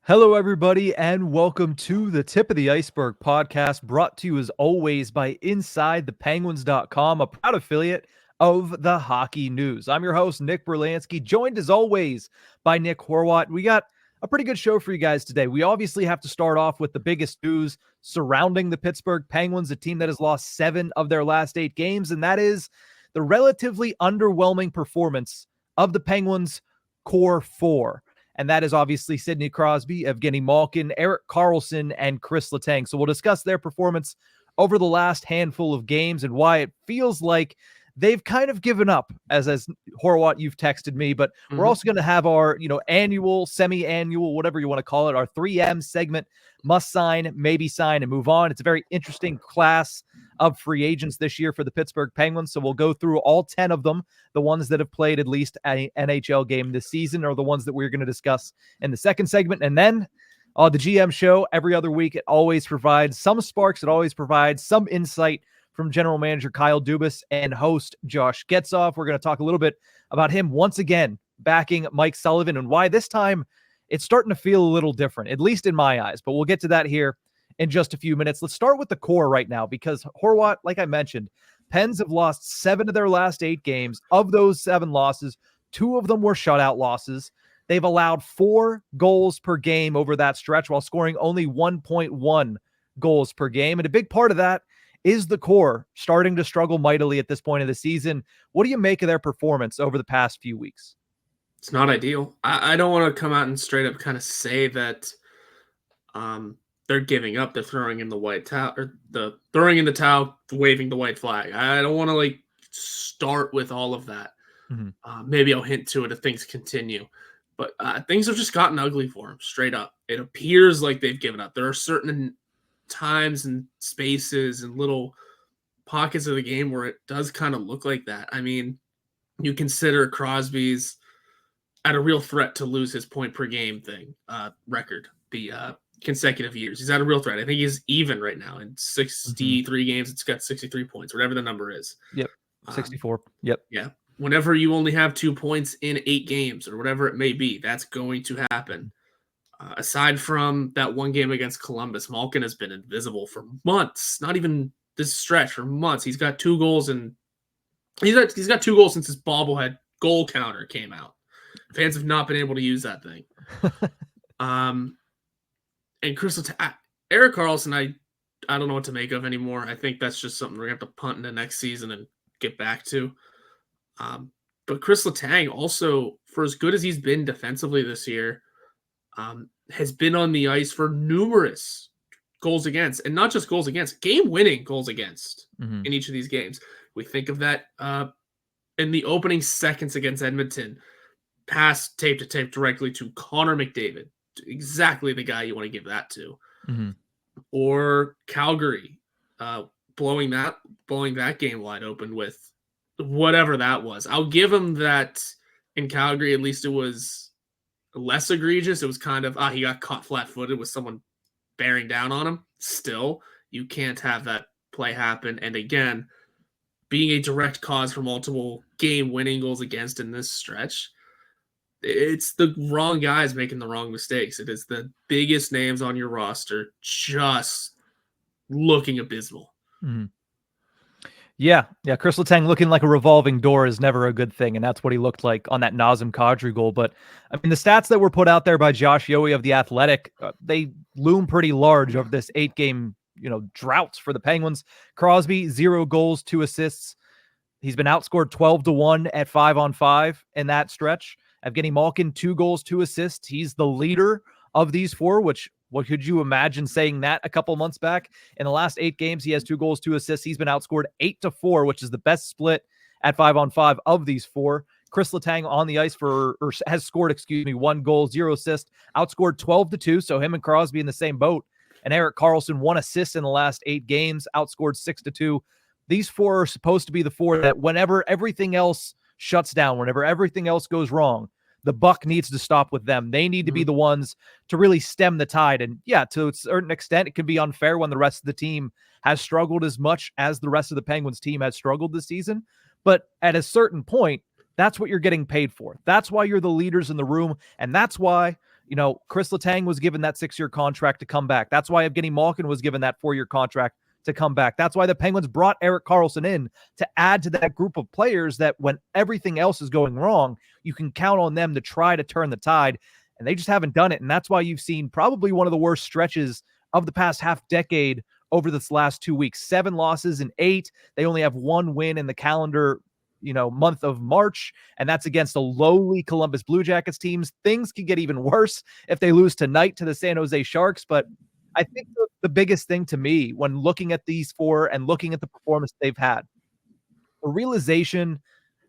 Hello, everybody, and welcome to the Tip of the Iceberg podcast, brought to you as always by InsideThePenguins.com, a proud affiliate of the Hockey News. I'm your host, Nick Brlansky, joined as always by Nick Horwat. We got a pretty good show for you guys today. We obviously have to start off with the biggest news surrounding the Pittsburgh Penguins, a team that has lost 7 of their last 8 games, and that is the relatively underwhelming performance of the Penguins' core 4. And that is obviously Sidney Crosby, Evgeny Malkin, Erik Karlsson, and Chris Letang. So we'll discuss their performance over the last handful of games and why it feels like they've kind of given up, as Horwat, you've texted me. But we're also going to have our, annual, semi-annual, whatever you want to call it, our 3M segment, must sign, maybe sign, and move on. It's a very interesting class of free agents this year for the Pittsburgh Penguins. So we'll go through all 10 of them, the ones that have played at least an NHL game this season, or the ones that we're going to discuss in the second segment. And then the GM show every other week, it always provides some sparks. It always provides some insight from general manager Kyle Dubas and host Josh Guentzel. We're going to talk a little bit about him once again backing Mike Sullivan and why this time it's starting to feel a little different, at least in my eyes. But we'll get to that here in just a few minutes. Let's start with the core right now, because Horwat, like I mentioned, Pens have lost 7 of their last 8 games. Of those 7 losses, 2 of them were shutout losses. They've allowed 4 goals per game over that stretch while scoring only 1.1 goals per game. And a big part of that is the core starting to struggle mightily at this point of the season. What do you make of their performance over the past few weeks? It's not ideal. I don't want to come out and straight up kind of say that they're giving up. They're throwing in the white towel, or throwing in the towel, waving the white flag. I don't want to start with all of that. Maybe I'll hint to it if things continue. But things have just gotten ugly for them, straight up. It appears like they've given up. There are certain times and spaces and little pockets of the game where it does kind of look like that. I mean, you consider Crosby's at a real threat to lose his point per game record, the consecutive years. He's at a real threat. I think he's even right now in 63 games. It's got 63 points, whatever the number is. Yep. 64. Yep. Yeah. Whenever you only have 2 points in 8 games or whatever it may be, that's going to happen. Aside from that one game against Columbus, Malkin has been invisible for months. Not even this stretch, for months. He's got 2 goals, and he's got 2 goals since his bobblehead goal counter came out. Fans have not been able to use that thing. And Erik Karlsson, I don't know what to make of anymore. I think that's just something we're going to have to punt into next season and get back to. But Chris Letang also, for as good as he's been defensively this year, has been on the ice for numerous goals against, and not just goals against, game-winning goals against in each of these games. We think of that in the opening seconds against Edmonton, pass tape to tape directly to Connor McDavid, exactly the guy you want to give that to. Or Calgary, blowing that game wide open with whatever that was. I'll give him that in Calgary, at least it was less egregious. It was kind of, he got caught flat-footed with someone bearing down on him. Still, you can't have that play happen. And again, being a direct cause for multiple game-winning goals against in this stretch, it's the wrong guys making the wrong mistakes. It is the biggest names on your roster just looking abysmal. Yeah. Chris Letang looking like a revolving door is never a good thing, and that's what he looked like on that Nazem Kadri goal. But, I mean, the stats that were put out there by Josh Yohe of The Athletic, they loom pretty large over this 8-game, droughts for the Penguins. Crosby, 0 goals, 2 assists. He's been outscored 12-1 at 5-on-5 in that stretch. Evgeny Malkin, 2 goals, 2 assists. He's the leader of these 4, which, what could you imagine saying that a couple months back? In the last 8 games, he has 2 goals, 2 assists. He's been outscored 8-4, which is the best split at 5-on-5 of these 4. Chris Letang on the ice has scored, 1 goal, 0 assists, outscored 12-2. So him and Crosby in the same boat. And Erik Karlsson, 1 assist in the last 8 games, outscored 6-2. These 4 are supposed to be the 4 that whenever everything else shuts down, whenever everything else goes wrong, the buck needs to stop with them. They need to be the ones to really stem the tide. And yeah, to a certain extent, it can be unfair when the rest of the team has struggled as much as the rest of the Penguins team has struggled this season. But at a certain point, that's what you're getting paid for. That's why you're the leaders in the room. And that's why Chris Letang was given that 6-year contract to come back. That's why Evgeny Malkin was given that 4-year contract to come back. That's why the Penguins brought Erik Karlsson in to add to that group of players that when everything else is going wrong, you can count on them to try to turn the tide. And they just haven't done it. And that's why you've seen probably one of the worst stretches of the past half decade over this last 2 weeks. 7 losses in 8. They only have 1 win in the calendar month of March, and that's against a lowly Columbus Blue Jackets teams. Things could get even worse if they lose tonight to the San Jose Sharks, but I think the biggest thing to me when looking at these 4 and looking at the performance they've had, the realization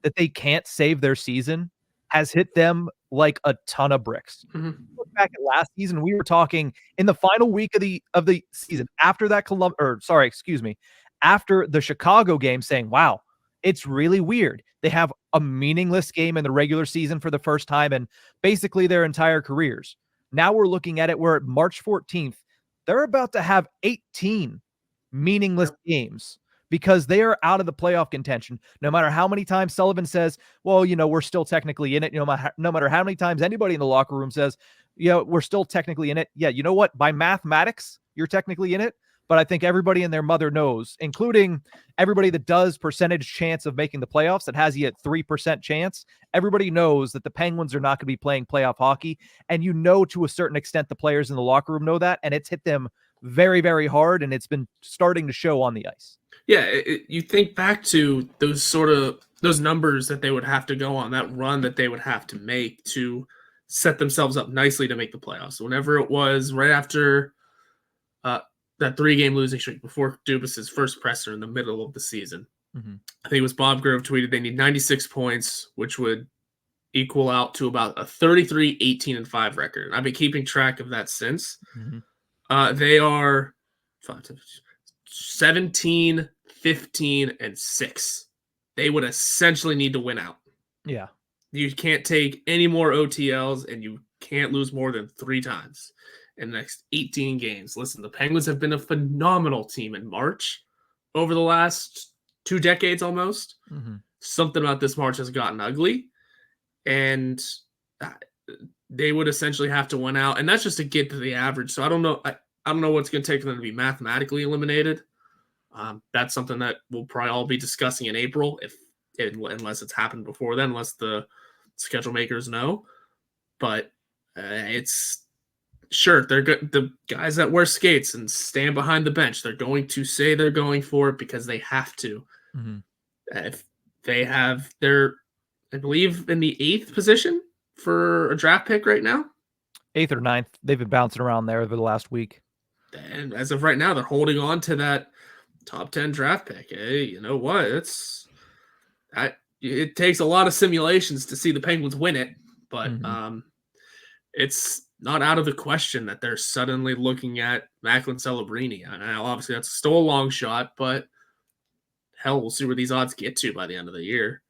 that they can't save their season has hit them like a ton of bricks. Look back at last season, we were talking in the final week of the season after that after the Chicago game, saying, wow, it's really weird. They have a meaningless game in the regular season for the first time in basically their entire careers. Now we're looking at it where March 14th, they're about to have 18 meaningless games because they are out of the playoff contention. No matter how many times Sullivan says, well, we're still technically in it. No matter how many times anybody in the locker room says, we're still technically in it. Yeah, you know what? By mathematics, you're technically in it. But I think everybody and their mother knows, including everybody that does percentage chance of making the playoffs, that has you at 3% chance. Everybody knows that the Penguins are not going to be playing playoff hockey. And to a certain extent, the players in the locker room know that. And it's hit them very, very hard. And it's been starting to show on the ice. Yeah, you think back to those numbers that they would have to go on, that run that they would have to make to set themselves up nicely to make the playoffs. Whenever it was right after that 3-game losing streak before Dubas' first presser in the middle of the season. I think it was Bob Grove tweeted they need 96 points, which would equal out to about a 33-18-5 record. And I've been keeping track of that since. They are 17, 15, and 6. They would essentially need to win out. Yeah. You can't take any more OTLs, and you can't lose more than 3 times in the next 18 games. Listen, the Penguins have been a phenomenal team in March over the last 2 decades almost. Something about this March has gotten ugly, and they would essentially have to win out, and that's just to get to the average. So I don't know. I don't know what's going to take for them to be mathematically eliminated. That's something that we'll probably all be discussing in April, unless it's happened before then, unless the schedule makers know. But it's sure they're good. The guys that wear skates and stand behind the bench, they're going to say they're going for it because they have to. If they have, they're, I believe, in the 8th position for a draft pick right now. 8th or 9th. They've been bouncing around there over the last week. And as of right now, they're holding on to that top 10 draft pick. Hey, you know what? It takes a lot of simulations to see the Penguins win it, but it's not out of the question that they're suddenly looking at Macklin Celebrini. Now, obviously, that's still a long shot, but hell, we'll see where these odds get to by the end of the year.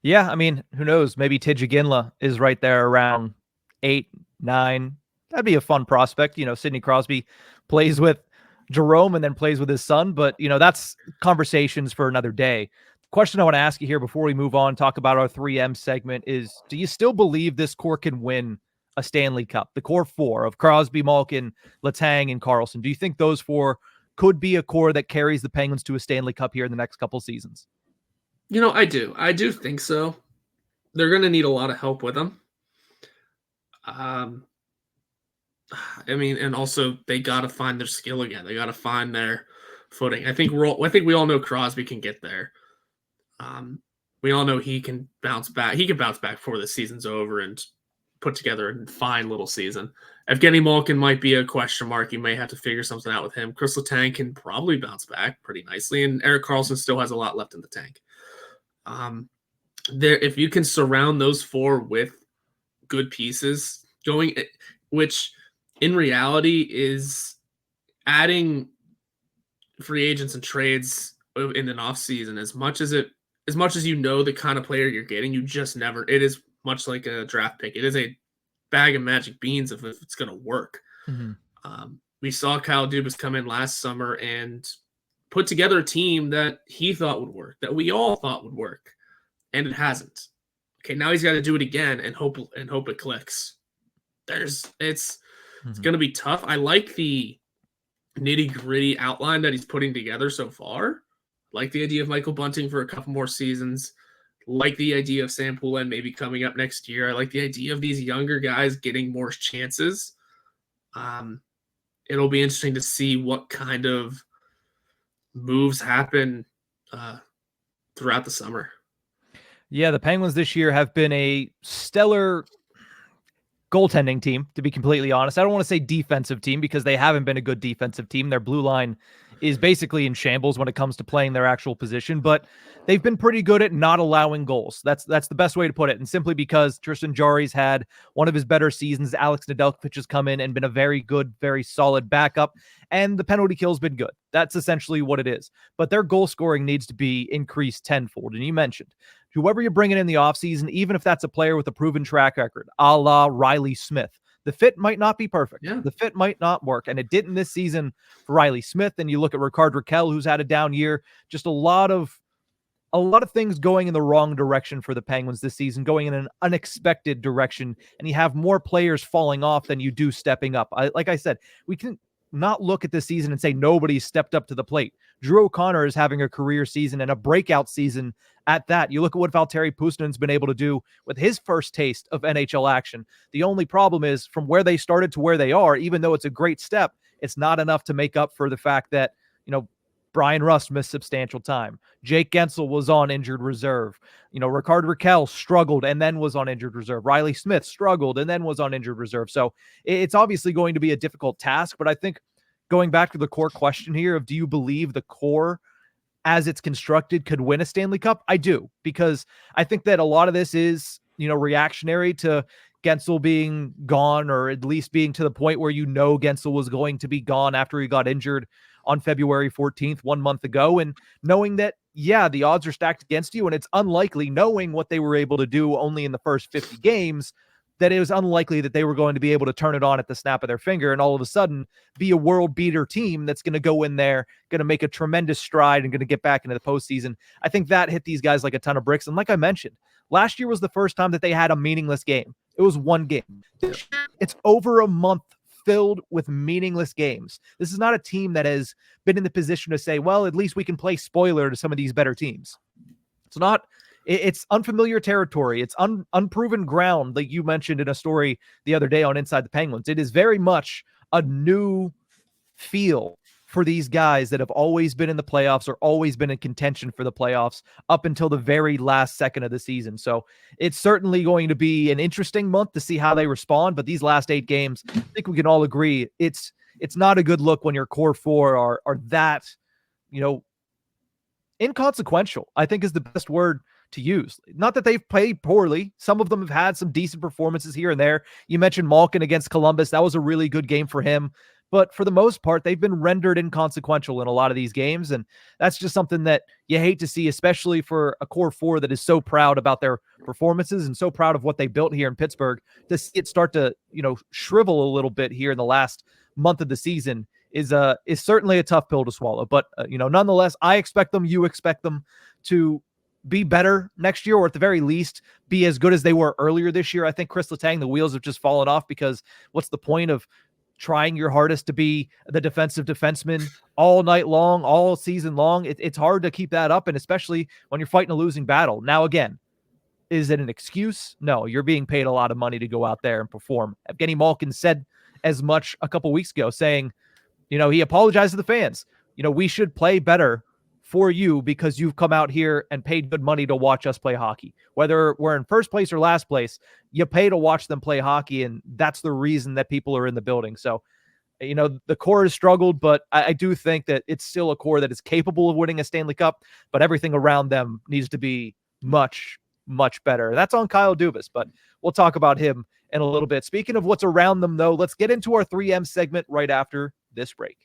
Yeah, I mean, who knows? Maybe Tidja Ginla is right there around 8, 9. That'd be a fun prospect. Sidney Crosby plays with Jerome and then plays with his son, but that's conversations for another day. The question I want to ask you here before we move on, talk about our 3M segment is, do you still believe this core can win a Stanley Cup? The core 4 of Crosby, Malkin, Letang, and Karlsson. Do you think those 4 could be a core that carries the Penguins to a Stanley Cup here in the next couple seasons? I do. I do think so. They're going to need a lot of help with them. And also they got to find their skill again. They got to find their footing. I think we all know Crosby can get there. We all know he can bounce back. He can bounce back before the season's over and put together a fine little season. Evgeny Malkin might be a question mark. You may have to figure something out with him. Chris Letang can probably bounce back pretty nicely, and Erik Karlsson still has a lot left in the tank. If you can surround those 4 with good pieces, which in reality is adding free agents and trades in an off season, as much as the kind of player you're getting, you just never. It is much like a draft pick. It is a bag of magic beans if it's going to work. We saw Kyle Dubas come in last summer and put together a team that he thought would work, that we all thought would work, and it hasn't. Okay, now he's got to do it again and hope it clicks. It's Mhm. going to be tough. I like the nitty-gritty outline that he's putting together so far. Like the idea of Michael Bunting for a couple more seasons. Like the idea of Sam Poulin maybe coming up next year. I like the idea of these younger guys getting more chances. It'll be interesting to see what kind of moves happen uh, throughout the summer. Yeah, the Penguins this year have been a stellar goaltending team, to be completely honest. I don't want to say defensive team because they haven't been a good defensive team. Their blue line is basically in shambles when it comes to playing their actual position, but they've been pretty good at not allowing goals. That's the best way to put it. And simply because Tristan Jarry's had one of his better seasons, Alex Nedeljkovic has come in and been a very good, very solid backup, and the penalty kill's been good. That's essentially what it is. But their goal scoring needs to be increased tenfold. And you mentioned whoever you're bringing in the offseason, even if that's a player with a proven track record, a la Riley Smith, the fit might not be perfect. Yeah. The fit might not work. And it didn't this season for Riley Smith. And you look at Rickard Rakell, who's had a down year, just a lot of things going in the wrong direction for the Penguins this season, going in an unexpected direction. And you have more players falling off than you do stepping up. Like I said, we can not look at this season and say nobody's stepped up to the plate. Drew O'Connor is having a career season and a breakout season at that. You look at what Valtteri Pustinen's been able to do with his first taste of NHL action. The only problem is from where they started to where they are, even though it's a great step, it's not enough to make up for the fact that, Brian Rust missed substantial time. Jake Guentzel was on injured reserve. Rickard Rakell struggled and then was on injured reserve. Riley Smith struggled and then was on injured reserve. So it's obviously going to be a difficult task, but I think going back to the core question here of do you believe the core as it's constructed could win a Stanley Cup? I do, because I think that a lot of this is, reactionary to Guentzel being gone, or at least being to the point where Guentzel was going to be gone after he got injured on February 14th, 1 month ago, and knowing that, yeah, the odds are stacked against you, and it's unlikely, knowing what they were able to do only in the first 50 games, that it was unlikely that they were going to be able to turn it on at the snap of their finger and all of a sudden be a world beater team that's going to go in there, going to make a tremendous stride and going to get back into the postseason. I think that hit these guys like a ton of bricks. And like I mentioned, last year was the first time that they had a meaningless game. It was one game. It's over a month filled with meaningless games. This is not a team that has been in the position to say, well, at least we can play spoiler to some of these better teams. It's not. It's unfamiliar territory. It's unproven ground, like you mentioned in a story the other day on Inside the Penguins. It is very much a new feel for these guys that have always been in the playoffs or always been in contention for the playoffs up until the very last second of the season. So it's certainly going to be an interesting month to see how they respond. But these last 8 games, I think we can all agree it's not a good look when your core four are that, inconsequential, I think is the best word to use. Not that they've played poorly. Some of them have had some decent performances here and there. You mentioned Malkin against Columbus. That was a really good game for him. But for the most part, they've been rendered inconsequential in a lot of these games. And that's just something that you hate to see, especially for a core four that is so proud about their performances and so proud of what they built here in Pittsburgh. To see it start to, shrivel a little bit here in the last month of the season is certainly a tough pill to swallow. But, nonetheless, I expect them, you expect them to be better next year, or at the very least be as good as they were earlier this year. I think Chris Letang, the wheels have just fallen off, because what's the point of trying your hardest to be the defensive defenseman all night long, all season long? It's hard to keep that up, and especially when you're fighting a losing battle. Now, again, is it an excuse? No, you're being paid a lot of money to go out there and perform. Evgeny Malkin said as much a couple weeks ago, saying, he apologized to the fans. We should play better for you because you've come out here and paid good money to watch us play hockey. Whether we're in first place or last place, you pay to watch them play hockey, and that's the reason that people are in the building. So, the core has struggled, but I do think that it's still a core that is capable of winning a Stanley Cup, but everything around them needs to be much, much better. That's on Kyle Dubas, but we'll talk about him in a little bit. Speaking of what's around them, though, let's get into our 3M segment right after this break.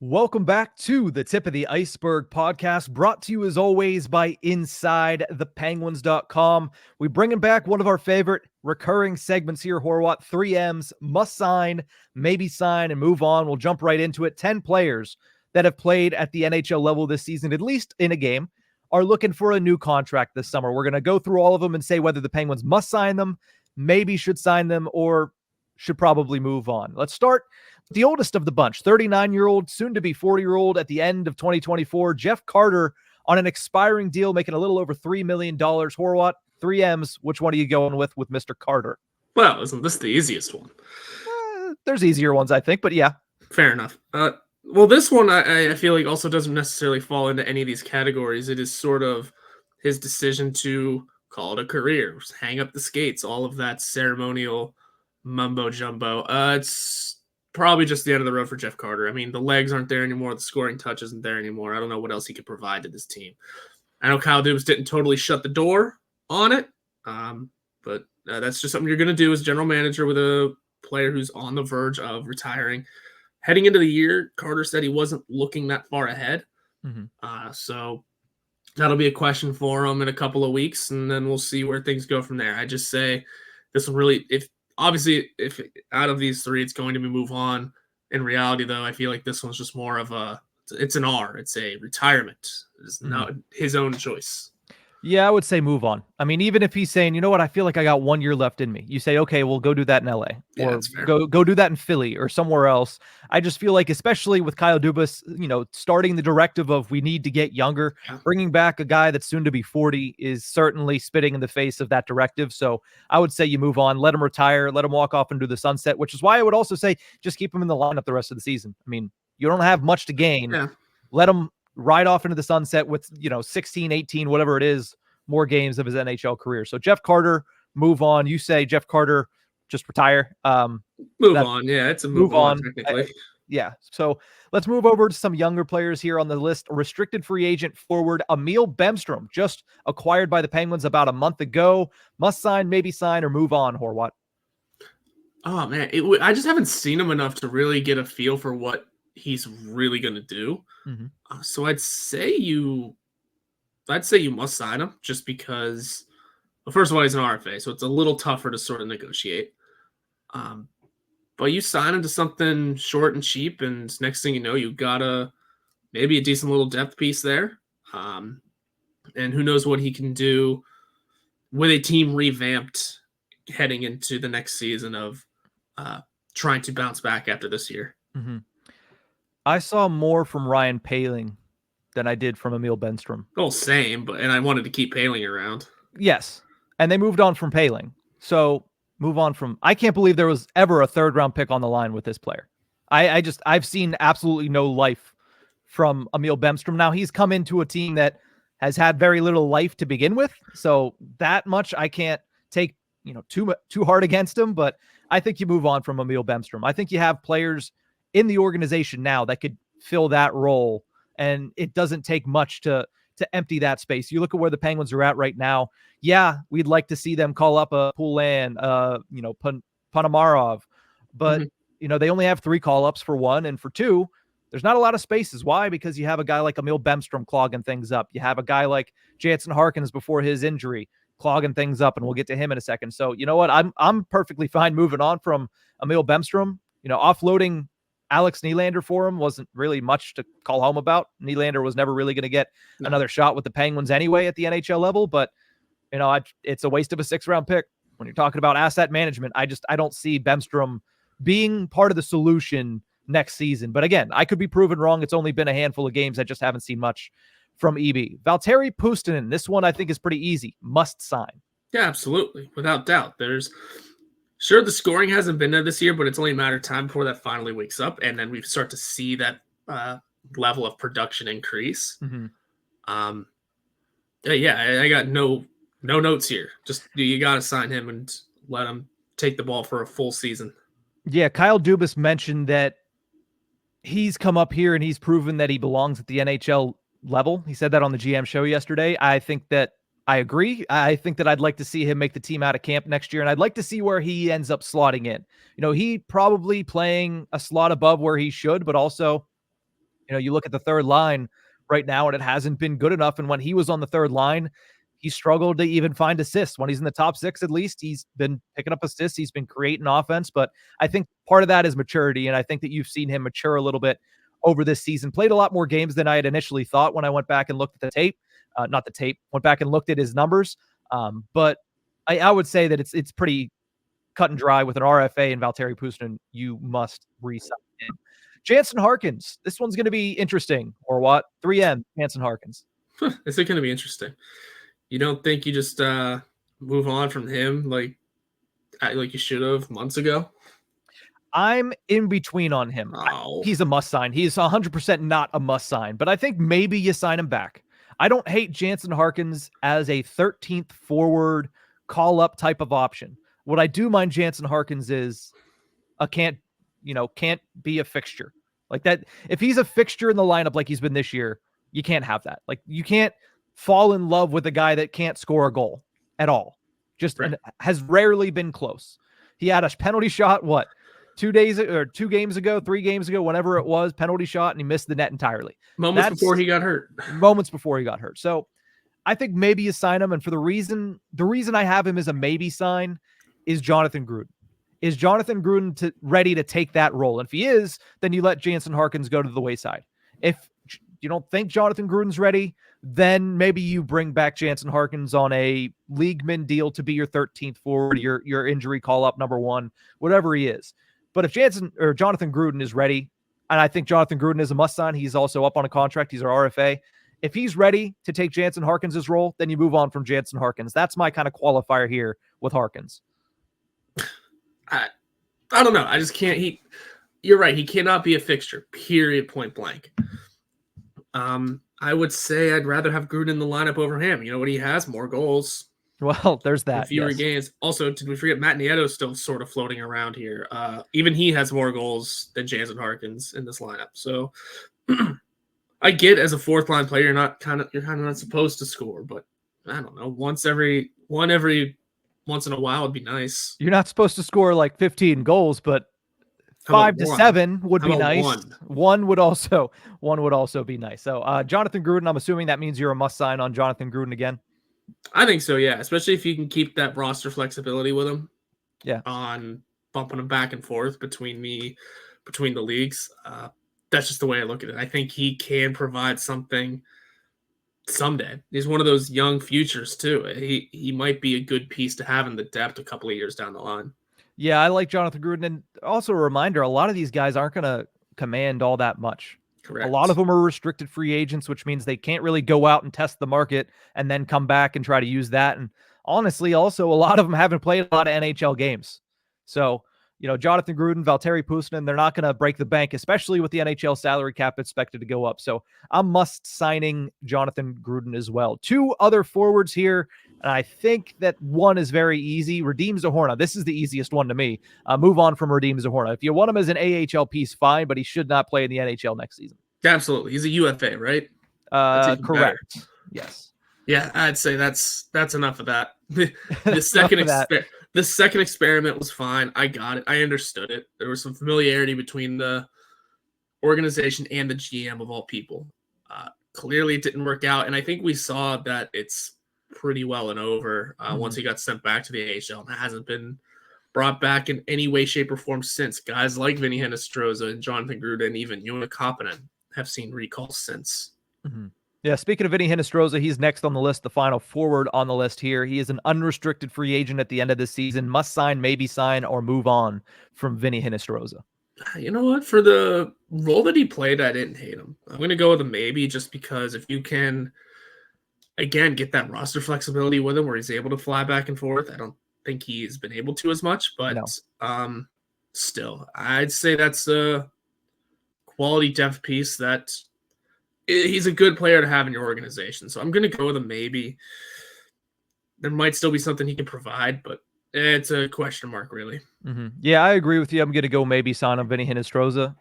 Welcome back to the Tip of the Ice-Burgh podcast, brought to you as always by Penguins.com. We bringing back one of our favorite recurring segments here, Horwat. 3Ms, must sign, maybe sign, and move on. We'll jump right into it. 10 players that have played at the NHL level this season, at least in a game, are looking for a new contract this summer. We're going to go through all of them and say whether the Penguins must sign them, maybe should sign them, or should probably move on. Let's start the oldest of the bunch, 39-year-old, soon-to-be 40-year-old at the end of 2024, Jeff Carter on an expiring deal, making a little over $3 million. Horwat, 3Ms, which one are you going with Mr. Carter? Well, isn't this the easiest one? There's easier ones, I think, but yeah. Fair enough. Well, this one I feel like also doesn't necessarily fall into any of these categories. It is sort of his decision to call it a career, hang up the skates, all of that ceremonial mumbo-jumbo. It's probably just the end of the road for Jeff Carter. I mean, the legs aren't there anymore. The scoring touch isn't there anymore. I don't know what else he could provide to this team. I know Kyle Dubas didn't totally shut the door on it, but that's just something you're going to do as general manager with a player who's on the verge of retiring. Heading into the year, Carter said he wasn't looking that far ahead. So that'll be a question for him in a couple of weeks, and then we'll see where things go from there. I just say this will really, if out of these three, it's going to be move on. In reality, though, I feel like this one's just more of it's an R. It's a retirement. It's not his own choice. Yeah, I would say move on. I mean, even if he's saying, you know what, I feel like I got 1 year left in me. You say, okay, well, go do that in LA, or go do that in Philly or somewhere else. I just feel like, especially with Kyle Dubas, starting the directive of we need to get younger, bringing back a guy that's soon to be 40 is certainly spitting in the face of that directive. So I would say you move on, let him retire, let him walk off into the sunset, which is why I would also say just keep him in the lineup the rest of the season. I mean, you don't have much to gain. Yeah. Let him ride off into the sunset with, 16, 18, whatever it is, more games of his NHL career. So Jeff Carter, move on. You say Jeff Carter, just retire. Move on. Yeah, it's a move on, technically. Yeah. So let's move over to some younger players here on the list. Restricted free agent forward Emil Bemstrom, just acquired by the Penguins about a month ago. Must sign, maybe sign, or move on, Horwat? Oh, man. I just haven't seen him enough to really get a feel for what he's really going to do. So I'd say you must sign him just because, well, first of all, he's an RFA, so it's a little tougher to sort of negotiate. But you sign him to something short and cheap, and next thing you know, you got maybe a decent little depth piece there. And who knows what he can do with a team revamped heading into the next season of trying to bounce back after this year. I saw more from Ryan Poehling than I did from Emil Bemstrom. Oh, same, and I wanted to keep Poehling around. Yes, and they moved on from Poehling. So move on from. I can't believe there was ever a third-round pick on the line with this player. I've seen absolutely no life from Emil Bemstrom. Now he's come into a team that has had very little life to begin with, so that much I can't take too hard against him. But I think you move on from Emil Bemstrom. I think you have players in the organization now that could fill that role, and it doesn't take much to empty that space. You look at where the Penguins are at right now. Yeah, we'd like to see them call up a Poulin, Ponomarov, but they only have 3 call-ups for one, and for 2, there's not a lot of spaces. Why? Because you have a guy like Emil Bemstrom clogging things up. You have a guy like Jansen Harkins before his injury clogging things up, and we'll get to him in a second. So you know what? I'm perfectly fine moving on from Emil Bemstrom. Offloading Alex Nylander for him wasn't really much to call home about. Nylander was never really going to get another shot with the Penguins anyway at the NHL level, but it's a waste of a 6th-round pick. When you're talking about asset management, I don't see Bemstrom being part of the solution next season. But again, I could be proven wrong. It's only been a handful of games. I just haven't seen much from EB. Valtteri Puustinen, this one I think is pretty easy. Must sign. Yeah, absolutely. Without doubt. Sure, the scoring hasn't been there this year, but it's only a matter of time before that finally wakes up, and then we start to see that level of production increase. Yeah, I got no notes here. Just you got to sign him and let him take the ball for a full season. Yeah, Kyle Dubas mentioned that he's come up here and he's proven that he belongs at the NHL level. He said that on the GM show yesterday. I think that I agree. I think that I'd like to see him make the team out of camp next year, and I'd like to see where he ends up slotting in. He probably playing a slot above where he should, but also You look at the third line right now, and it hasn't been good enough. And when he was on the third line, he struggled to even find assists. When he's in the top six, at least, he's been picking up assists. He's been creating offense. But I think part of that is maturity, and I think that you've seen him mature a little bit over this season. Played a lot more games than I had initially thought when I went back and looked at the tape. Went back and looked at his numbers. But I would say that it's pretty cut and dry with an RFA and Valtteri Puustinen. You must re-sign him. Jansen Harkins. This one's going to be interesting. Or what? 3M, Jansen Harkins. Is it going to be interesting? You don't think you just move on from him like you should have months ago? I'm in between on him. Oh. He's a must sign. He's 100% not a must sign, but I think maybe you sign him back. I don't hate Jansen Harkins as a 13th forward call-up type of option. What I do mind Jansen Harkins is can't be a fixture. Like that, if he's a fixture in the lineup like he's been this year, you can't have that. Like you can't fall in love with a guy that can't score a goal at all. Just right. Has rarely been close. He had a penalty shot, 3 games ago, whenever it was, penalty shot, and he missed the net entirely. Moments before he got hurt. So I think maybe you sign him. And for the reason I have him as a maybe sign is Jonathan Gruden. Is Jonathan Gruden ready to take that role? And if he is, then you let Jansen Harkins go to the wayside. If you don't think Jonathan Gruden's ready, then maybe you bring back Jansen Harkins on a leagueman deal to be your 13th forward, your injury call-up number one, whatever he is. But if Jonathan Gruden is ready, and I think Jonathan Gruden is a must-sign, he's also up on a contract, he's our RFA. If he's ready to take Jansen Harkins' role, then you move on from Jansen Harkins. That's my kind of qualifier here with Harkins. I don't know. I just can't. You're right. He cannot be a fixture, period, point blank. I would say I'd rather have Gruden in the lineup over him. You know what? He has more goals. Well, there's that. Fewer games. Also, did we forget Matt Nieto's still sort of floating around here? Even he has more goals than Jansen Harkins in this lineup. So I get as a fourth line player, you're kind of not supposed to score, but I don't know. Once every once in a while would be nice. You're not supposed to score like 15 goals, but 5 to 7 would be nice. One would also be nice. So Jonathan Gruden, I'm assuming that means you're a must sign on Jonathan Gruden again. I think so, yeah. Especially if you can keep that roster flexibility with him. Yeah. On bumping him back and forth between the leagues. That's just the way I look at it. I think he can provide something someday. He's one of those young futures too. He might be a good piece to have in the depth a couple of years down the line. Yeah, I like Jonathan Gruden. And also a reminder, a lot of these guys aren't going to command all that much. Correct. A lot of them are restricted free agents, which means they can't really go out and test the market and then come back and try to use that. And honestly, also, a lot of them haven't played a lot of NHL games. So, Jonathan Gruden, Valtteri Puustinen, they're not going to break the bank, especially with the NHL salary cap expected to go up. So I'm must signing Jonathan Gruden as well. 2 other forwards here, and I think that one is very easy. Radim Zohorna. This is the easiest one to me. Move on from Radim Zohorna. If you want him as an AHL piece, fine, but he should not play in the NHL next season. Absolutely. He's a UFA, right? Correct. Better. Yes. Yeah, I'd say that's enough of that. The second experiment was fine. I got it. I understood it. There was some familiarity between the organization and the GM of all people. Clearly, it didn't work out, and I think we saw that it's pretty well and over once he got sent back to the AHL and hasn't been brought back in any way, shape, or form since. Guys like Vinny Hinostroza and Jonathan Gruden and even Joona Koppanen have seen recalls since. Mm-hmm. Yeah, speaking of Vinny Hinostroza, he's next on the list, the final forward on the list here. He is an unrestricted free agent at the end of this season. Must sign, maybe sign, or move on from Vinny Hinostroza. You know what? For the role that he played, I didn't hate him. I'm going to go with a maybe just because if you can, again, get that roster flexibility with him where he's able to fly back and forth. I don't think he's been able to as much, but still, I'd say that's a quality depth piece that he's a good player to have in your organization. So I'm going to go with a maybe. There might still be something he can provide, but it's a question mark, really. Mm-hmm. Yeah, I agree with you. I'm going to go maybe sign on Vinny Hinostroza.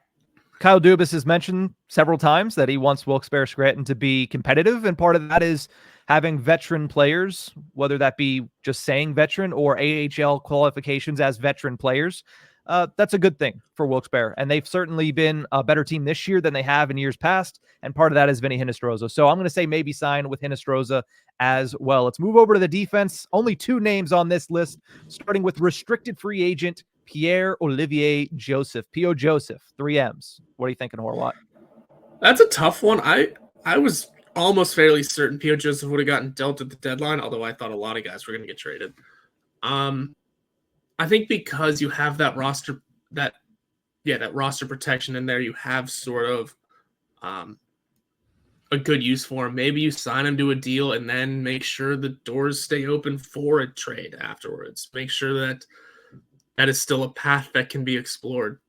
Kyle Dubas has mentioned several times that he wants Wilkes-Barre Scranton to be competitive, and part of that is having veteran players, whether that be just saying veteran or AHL qualifications as veteran players. that's a good thing for Wilkes-Barre. And they've certainly been a better team this year than they have in years past. And part of that is Vinny Hinostroza. So I'm going to say maybe sign with Hinostroza as well. Let's move over to the defense. Only 2 names on this list, starting with restricted free agent Pierre-Olivier Joseph. P.O. Joseph, 3 M's. What are you thinking, Horwat? That's a tough one. I was almost fairly certain P.O. Joseph would have gotten dealt at the deadline, although I thought a lot of guys were going to get traded. I think because you have that roster protection in there, you have sort of a good use for him. Maybe you sign him to a deal and then make sure the doors stay open for a trade afterwards. Make sure that is still a path that can be explored.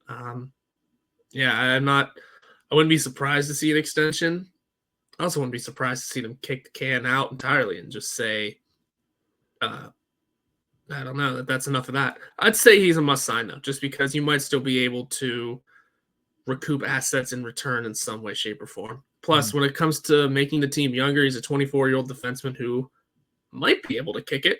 I wouldn't be surprised to see an extension. I also wouldn't be surprised to see them kick the can out entirely and just say, I don't know, that's enough of that. I'd say he's a must sign though, just because you might still be able to recoup assets in return in some way, shape, or form. Plus, when it comes to making the team younger, he's a 24-year-old defenseman who might be able to kick it.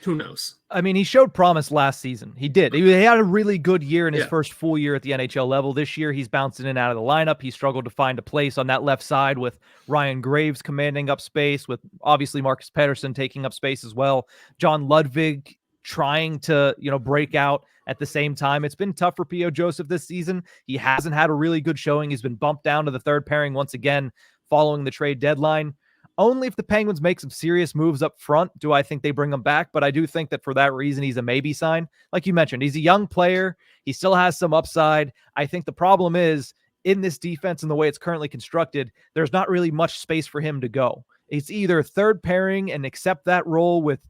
Who knows? I mean, he showed promise last season. He did. He had a really good year in his first full year at the NHL level. This year, he's bouncing in and out of the lineup. He struggled to find a place on that left side with Ryan Graves commanding up space, with obviously Marcus Pettersson taking up space as well. John Ludwig trying to, break out at the same time. It's been tough for P.O. Joseph this season. He hasn't had a really good showing. He's been bumped down to the third pairing once again following the trade deadline. Only if the Penguins make some serious moves up front do I think they bring him back, but I do think that for that reason, he's a maybe sign. Like you mentioned, he's a young player. He still has some upside. I think the problem is in this defense and the way it's currently constructed, there's not really much space for him to go. It's either third pairing and accept that role with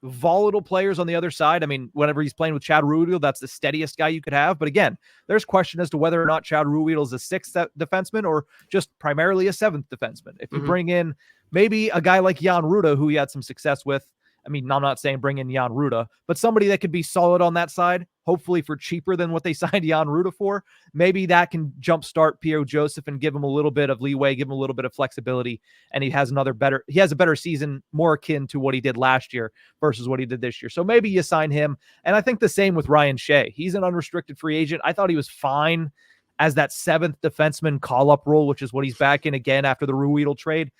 volatile players on the other side. I mean, whenever he's playing with Chad Ruhwedel, that's the steadiest guy you could have. But again, there's question as to whether or not Chad Ruhwedel is a 6th defenseman or just primarily a 7th defenseman. If you bring in maybe a guy like Jan Ruda, who he had some success with. I mean, I'm not saying bring in Jan Ruda, but somebody that could be solid on that side, hopefully for cheaper than what they signed Jan Ruda for. Maybe that can jumpstart P.O. Joseph and give him a little bit of leeway, give him a little bit of flexibility, and he has a better season, more akin to what he did last year versus what he did this year. So maybe you sign him. And I think the same with Ryan Shea. He's an unrestricted free agent. I thought he was fine as that 7th defenseman call-up role, which is what he's back in again after the Ruhwedel trade.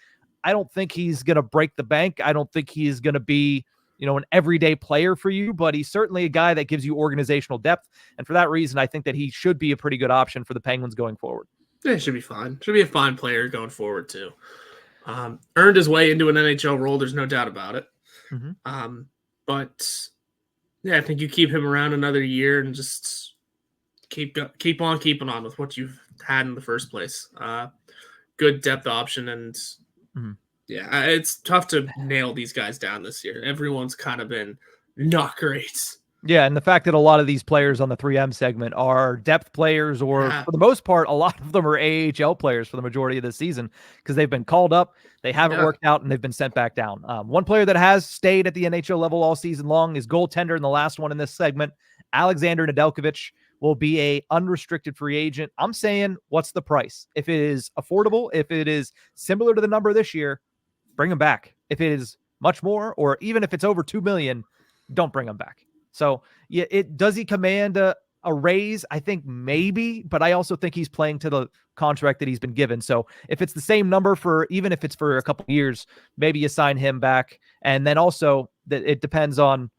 I don't think he's going to break the bank. I don't think he's going to be, an everyday player for you, but he's certainly a guy that gives you organizational depth. And for that reason, I think that he should be a pretty good option for the Penguins going forward. Yeah, it should be fine. Should be a fine player going forward too. Earned his way into an NHL role. There's no doubt about it. But yeah, I think you keep him around another year and just keep on keeping on with what you've had in the first place. Good depth option. And yeah, it's tough to nail these guys down this year. Everyone's kind of been not great. Yeah, and the fact that a lot of these players on the 3M segment are depth players, or for the most part, a lot of them are AHL players for the majority of the season because they've been called up, they haven't worked out, and they've been sent back down. One player that has stayed at the NHL level all season long is goaltender, and the last one in this segment, Alexander Nedeljkovic, will be a unrestricted free agent. I'm saying, what's the price? If it is affordable, if it is similar to the number this year, bring him back. If it is much more, or even if it's over $2 million, don't bring him back. So yeah, does he command a raise? I think maybe, but I also think he's playing to the contract that he's been given. So if it's the same number even if it's for a couple of years, maybe you sign him back. And then also that it depends on,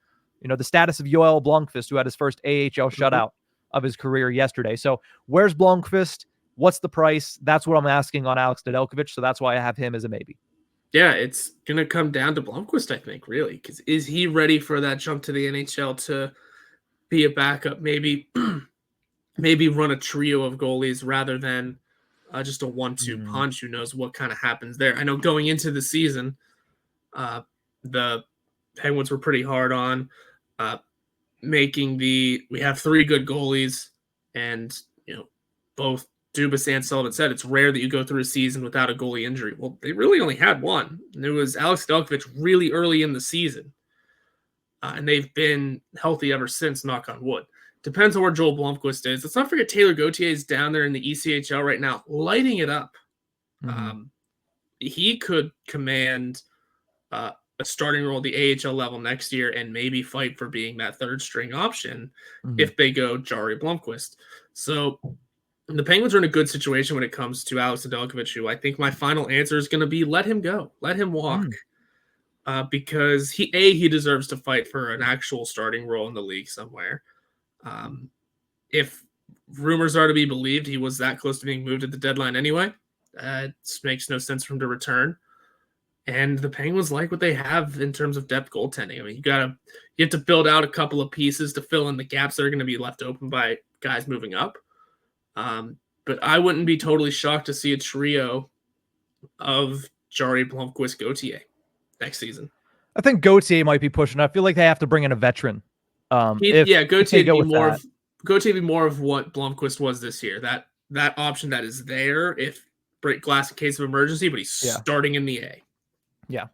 the status of Yoel Blomqvist, who had his first AHL shutout of his career yesterday. So where's Blomqvist? What's the price? That's what I'm asking on Alex Nedeljkovic. So that's why I have him as a maybe. Yeah, it's going to come down to Blomqvist, I think, really, because is he ready for that jump to the NHL to be a backup? Maybe run a trio of goalies rather than just a 1-2 punch. Who knows what kind of happens there? I know going into the season, the Penguins were pretty hard on we have 3 good goalies, and both Dubas and Sullivan said it's rare that you go through a season without a goalie injury. Well, they really only had one, and it was Alex Nedeljkovic really early in the season. And they've been healthy ever since, knock on wood. Depends on where Joel Blomqvist is. Let's not forget Taylor Gauthier is down there in the ECHL right now, lighting it up. He could command a a starting role at the AHL level next year and maybe fight for being that third string option if they go Jari Blomqvist. So the Penguins are in a good situation when it comes to Alex Nedeljkovic, who I think my final answer is going to be let him go. Let him walk. Because he deserves to fight for an actual starting role in the league somewhere. If rumors are to be believed, he was that close to being moved at the deadline anyway. It makes no sense for him to return. And the Penguins like what they have in terms of depth goaltending. I mean, you have to build out a couple of pieces to fill in the gaps that are going to be left open by guys moving up. But I wouldn't be totally shocked to see a trio of Jari Blomqvist Gauthier next season. I think Gauthier might be pushing. I feel like they have to bring in a veteran. Gauthier be more of what Blomqvist was this year. That option that is there if break glass in case of emergency, but he's starting in the A. Yeah.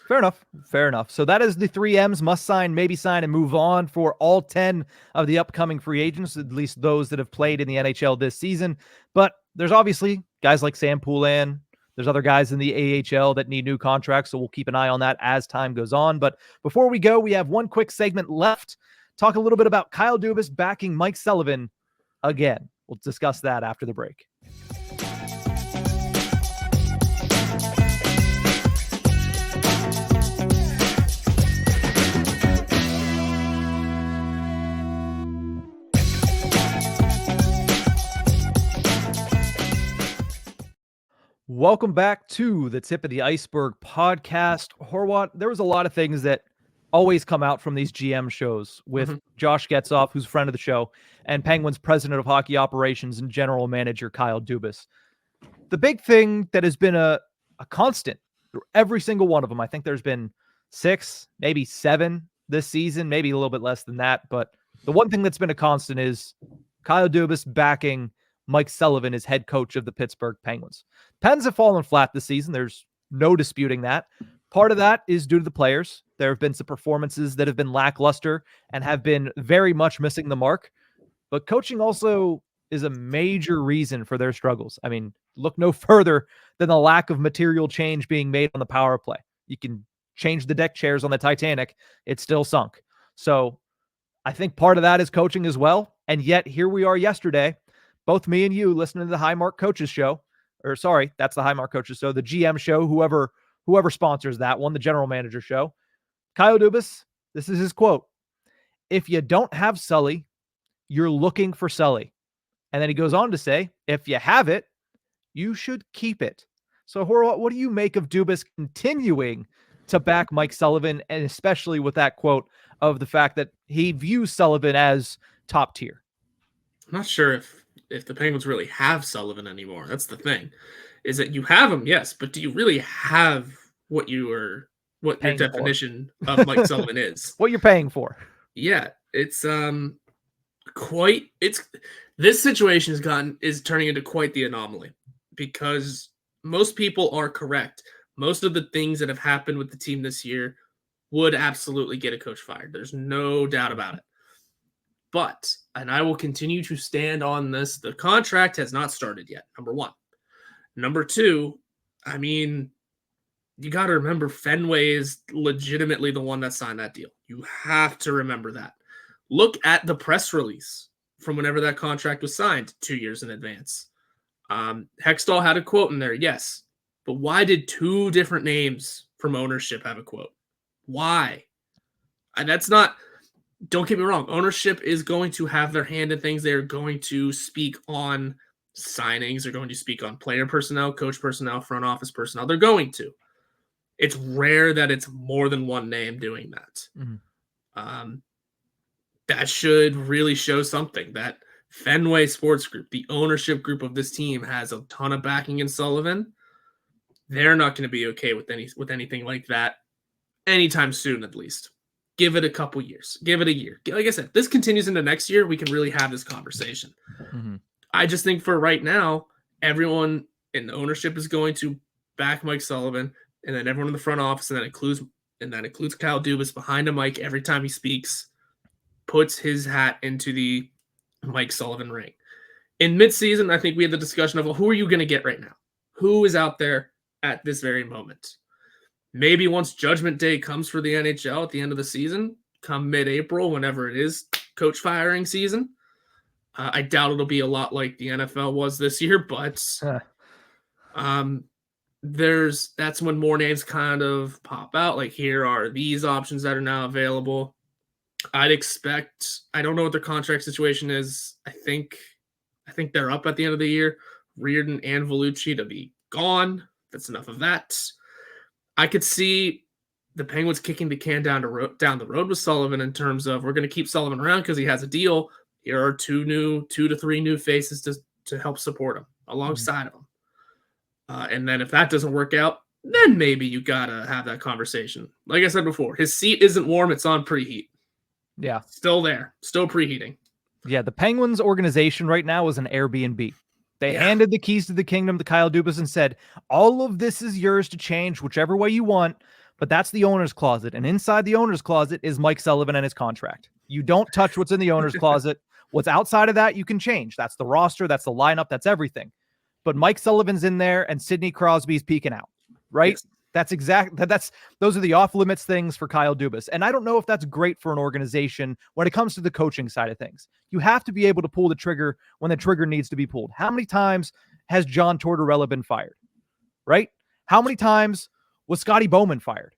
Fair enough. So that is the 3 M's: must sign, maybe sign, and move on for all 10 of the upcoming free agents, at least those that have played in the NHL this season. But there's obviously guys like Sam Poulin. There's other guys in the AHL that need new contracts, so we'll keep an eye on that as time goes on. But before we go, we have one quick segment left. Talk a little bit about Kyle Dubas backing Mike Sullivan again. We'll discuss that after the break. Welcome back to the Tip of the Ice-Burgh podcast. Horwat, there was a lot of things that always come out from these GM shows with Josh Getzoff, who's a friend of the show, and Penguins president of hockey operations and general manager Kyle Dubas. The big thing that has been a constant through every single one of them, I think there's been 6, maybe 7 this season, maybe a little bit less than that. But the one thing that's been a constant is Kyle Dubas backing Mike Sullivan is head coach of the Pittsburgh Penguins. Pens have fallen flat this season. There's no disputing that. Part of that is due to the players. There have been some performances that have been lackluster and have been very much missing the mark. But coaching also is a major reason for their struggles. I mean, look no further than the lack of material change being made on the power play. You can change the deck chairs on the Titanic. It's still sunk. So I think part of that is coaching as well. And yet here we are yesterday, both me and you listening to the High Mark Coaches show, or sorry, that's the High Mark Coaches show, the GM show, whoever sponsors that one, the general manager show. Kyle Dubas, this is his quote: "If you don't have Sully, you're looking for Sully." And then he goes on to say, if you have it, you should keep it. So Horwat, what do you make of Dubas continuing to back Mike Sullivan, and especially with that quote of the fact that he views Sullivan as top tier? I'm not sure if the Penguins really have Sullivan anymore. That's the thing, is that you have him, yes, but do you really have what your definition of Mike Sullivan is? What you're paying for? Yeah, it's this situation is turning into quite the anomaly, because most people are correct. Most of the things that have happened with the team this year would absolutely get a coach fired. There's no doubt about it. But, and I will continue to stand on this, the contract has not started yet, number one. Number two, I mean, you got to remember Fenway is legitimately the one that signed that deal. You have to remember that. Look at the press release from whenever that contract was signed 2 years in advance. Hextall had a quote in there, yes. But why did 2 different names from ownership have a quote? Why? And that's not... Don't get me wrong. Ownership is going to have their hand in things. They're going to speak on signings. They're going to speak on player personnel, coach personnel, front office personnel. They're going to. It's rare that it's more than one name doing that. That should really show something, that Fenway Sports Group, the ownership group of this team, has a ton of backing in Sullivan. They're not going to be okay with anything like that anytime soon, at least. Give it a couple years. Give it a year. Like I said, this continues into next year. We can really have this conversation. I just think for right now, everyone in the ownership is going to back Mike Sullivan, and then everyone in the front office, and that includes Kyle Dubas behind a mic every time he speaks, puts his hat into the Mike Sullivan ring. In midseason, I think we had the discussion of, well, who are you going to get right now? Who is out there at this very moment? maybe once Judgment Day comes for the NHL at the end of the season, come mid-April, whenever it is coach firing season. I doubt it'll be a lot like the NFL was this year, but that's when more names kind of pop out. Like, here are these options that are now available. I don't know what their contract situation is. I think they're up at the end of the year. Reardon and Vellucci to be gone. That's enough of that. I could see the Penguins kicking the can down the road with Sullivan in terms of, we're going to keep Sullivan around because he has a deal. Here are two to three new faces to help support him alongside of him. And then if that doesn't work out, then maybe you got to have that conversation. Like I said before, his seat isn't warm. It's on preheat. Yeah. Still there. Still preheating. Yeah, the Penguins organization right now is an Airbnb. They handed the keys to the kingdom to Kyle Dubas and said, all of this is yours to change whichever way you want, but that's the owner's closet. And inside the owner's closet is Mike Sullivan and his contract. You don't touch what's in the owner's closet. What's outside of that, you can change. That's the roster. That's the lineup. That's everything. But Mike Sullivan's in there and Sidney Crosby's peeking out, right? Yes. Those are the off limits things for Kyle Dubas. And I don't know if that's great for an organization when it comes to the coaching side of things. You have to be able to pull the trigger when the trigger needs to be pulled. How many times has John Tortorella been fired? Right? How many times was Scotty Bowman fired?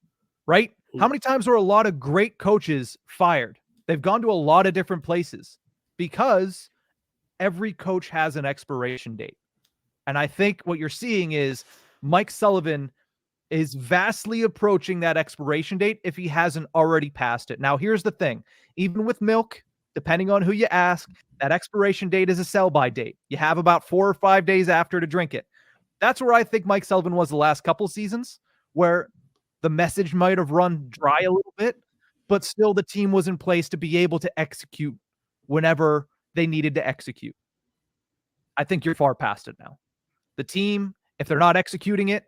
Right? How many times were a lot of great coaches fired? They've gone to a lot of different places because every coach has an expiration date. And I think what you're seeing is Mike Sullivan is vastly approaching that expiration date if he hasn't already passed it. Now, here's the thing. Even with milk, depending on who you ask, that expiration date is a sell-by date. You have about 4 or 5 days after to drink it. That's where I think Mike Sullivan was the last couple seasons, where the message might have run dry a little bit, but still the team was in place to be able to execute whenever they needed to execute. I think you're far past it now. The team, if they're not executing it,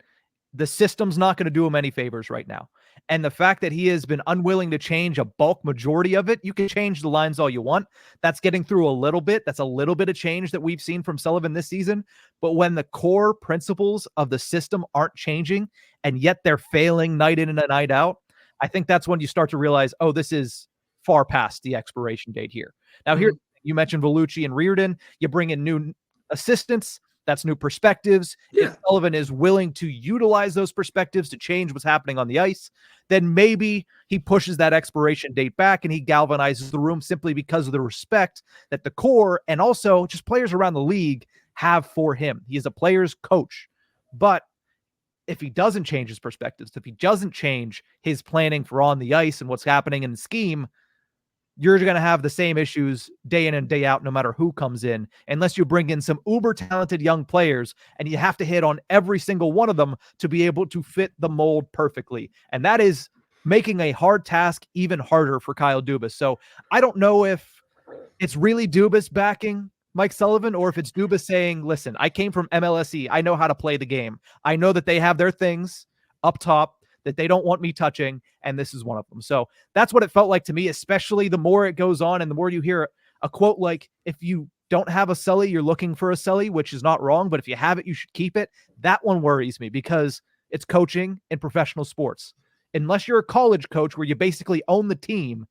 the system's not going to do him any favors right now. And the fact that he has been unwilling to change a bulk majority of it, you can change the lines all you want. That's getting through a little bit. That's a little bit of change that we've seen from Sullivan this season. But when the core principles of the system aren't changing and yet they're failing night in and night out, I think that's when you start to realize, oh, this is far past the expiration date here. Now, here you mentioned Vellucci and Reardon. You bring in new assistants. That's new perspectives. Yeah. If Sullivan is willing to utilize those perspectives to change what's happening on the ice, then maybe he pushes that expiration date back and he galvanizes the room simply because of the respect that the core and also just players around the league have for him. He is a player's coach. But if he doesn't change his perspectives, if he doesn't change his planning for on the ice and what's happening in the scheme, you're going to have the same issues day in and day out, no matter who comes in, unless you bring in some uber talented young players and you have to hit on every single one of them to be able to fit the mold perfectly. And that is making a hard task even harder for Kyle Dubas. So I don't know if it's really Dubas backing Mike Sullivan or if it's Dubas saying, listen, I came from MLSE. I know how to play the game. I know that they have their things up top that they don't want me touching, and this is one of them. So that's what it felt like to me, especially the more it goes on and the more you hear a quote like, if you don't have a Sully, you're looking for a Sully, which is not wrong, but if you have it, you should keep it. That one worries me because it's coaching in professional sports. Unless you're a college coach where you basically own the team,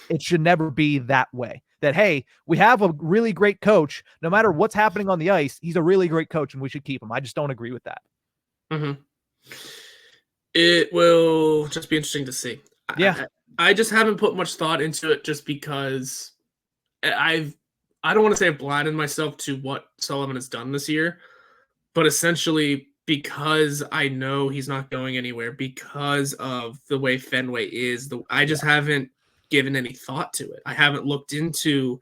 it should never be that way. That, hey, we have a really great coach. No matter what's happening on the ice, he's a really great coach and we should keep him. I just don't agree with that. Mm-hmm. It will just be interesting to see. Yeah. I just haven't put much thought into it just because I don't want to say I've blinded myself to what Sullivan has done this year, but essentially because I know he's not going anywhere because of the way Fenway is. I just haven't given any thought to it. I haven't looked into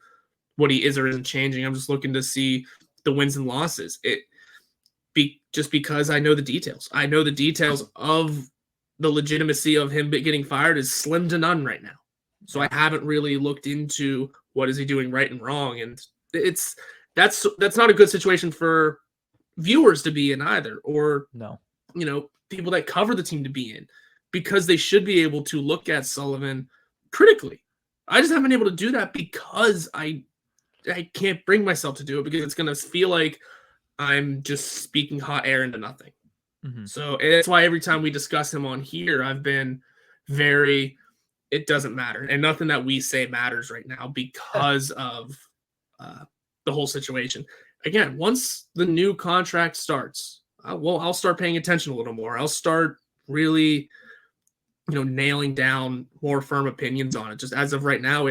what he is or isn't changing. I'm just looking to see the wins and losses. Just because I know the details. I know the details of the legitimacy of him getting fired is slim to none right now. So I haven't really looked into what is he doing right and wrong. And that's not a good situation for viewers to be in either, or people that cover the team to be in, because they should be able to look at Sullivan critically. I just haven't been able to do that because I can't bring myself to do it because it's going to feel like I'm just speaking hot air into nothing. Mhm. So that's why every time we discuss him on here, I've been very, it doesn't matter. And nothing that we say matters right now because of the whole situation. Again, once the new contract starts, I'll start paying attention a little more. I'll start really, nailing down more firm opinions on it. Just as of right now,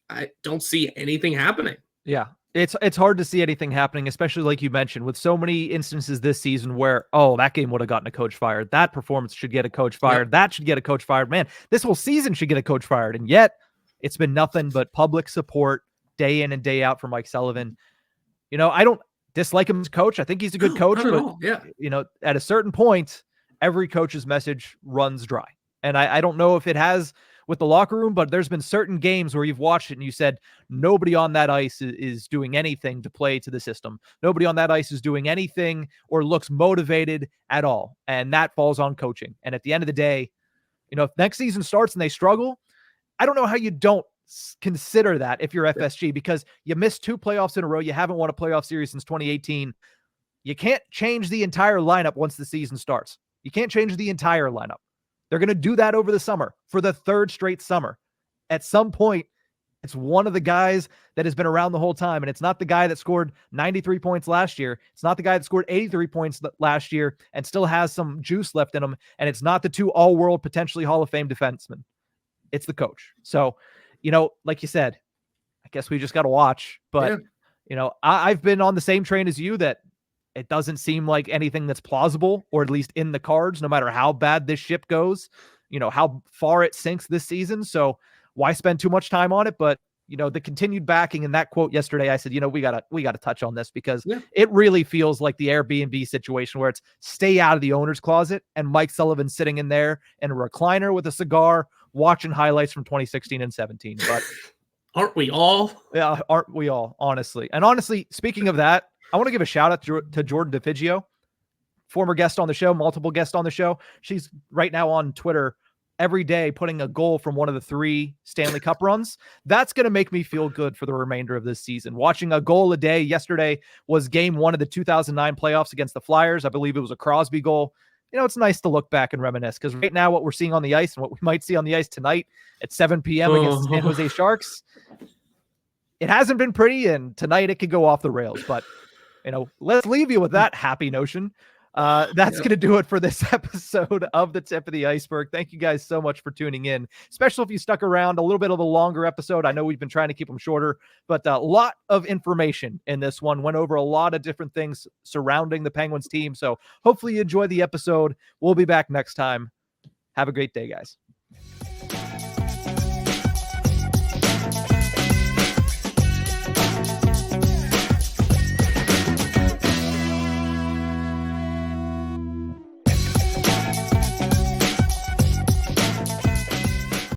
I don't see anything happening. Yeah. It's hard to see anything happening, especially like you mentioned, with so many instances this season where, oh, that game would have gotten a coach fired. That performance should get a coach fired. Yep. That should get a coach fired. Man, this whole season should get a coach fired. And yet it's been nothing but public support day in and day out for Mike Sullivan. I don't dislike him as coach. I think he's a good coach, Not at but all. Yeah. At a certain point, every coach's message runs dry. And I don't know if it has with the locker room, but there's been certain games where you've watched it and you said nobody on that ice is doing anything to play to the system. Nobody on that ice is doing anything or looks motivated at all. And that falls on coaching. And at the end of the day, if next season starts and they struggle, I don't know how you don't consider that if you're FSG, because you missed 2 playoffs in a row. You haven't won a playoff series since 2018. You can't change the entire lineup once the season starts. You can't change the entire lineup. They're going to do that over the summer for the 3rd straight summer. At some point, it's one of the guys that has been around the whole time. And it's not the guy that scored 93 points last year. It's not the guy that scored 83 points last year and still has some juice left in him. And it's not the 2 all-world, potentially Hall of Fame defensemen. It's the coach. So, like you said, I guess we just got to watch. But, I've been on the same train as you that it doesn't seem like anything that's plausible, or at least in the cards, no matter how bad this ship goes, how far it sinks this season. So why spend too much time on it? But, the continued backing in that quote yesterday, I said, we gotta touch on this because it really feels like the Airbnb situation where it's stay out of the owner's closet and Mike Sullivan sitting in there in a recliner with a cigar, watching highlights from 2016 and 17. But aren't we all? Yeah. Aren't we all, honestly? And honestly, speaking of that, I want to give a shout out to Jordan DeFigio, former guest on the show, multiple guests on the show. She's right now on Twitter every day putting a goal from one of the 3 Stanley Cup runs. That's going to make me feel good for the remainder of this season. Watching a goal a day. Yesterday was game 1 of the 2009 playoffs against the Flyers. I believe it was a Crosby goal. It's nice to look back and reminisce, because right now what we're seeing on the ice and what we might see on the ice tonight at 7 p.m. against the San Jose Sharks, it hasn't been pretty, and tonight it could go off the rails. But let's leave you with that happy notion. That's going to do it for this episode of The Tip of the Iceberg. Thank you guys so much for tuning in, especially if you stuck around. A little bit of a longer episode. I know we've been trying to keep them shorter, but a lot of information in this one. Went over a lot of different things surrounding the Penguins team. So hopefully you enjoyed the episode. We'll be back next time. Have a great day, guys.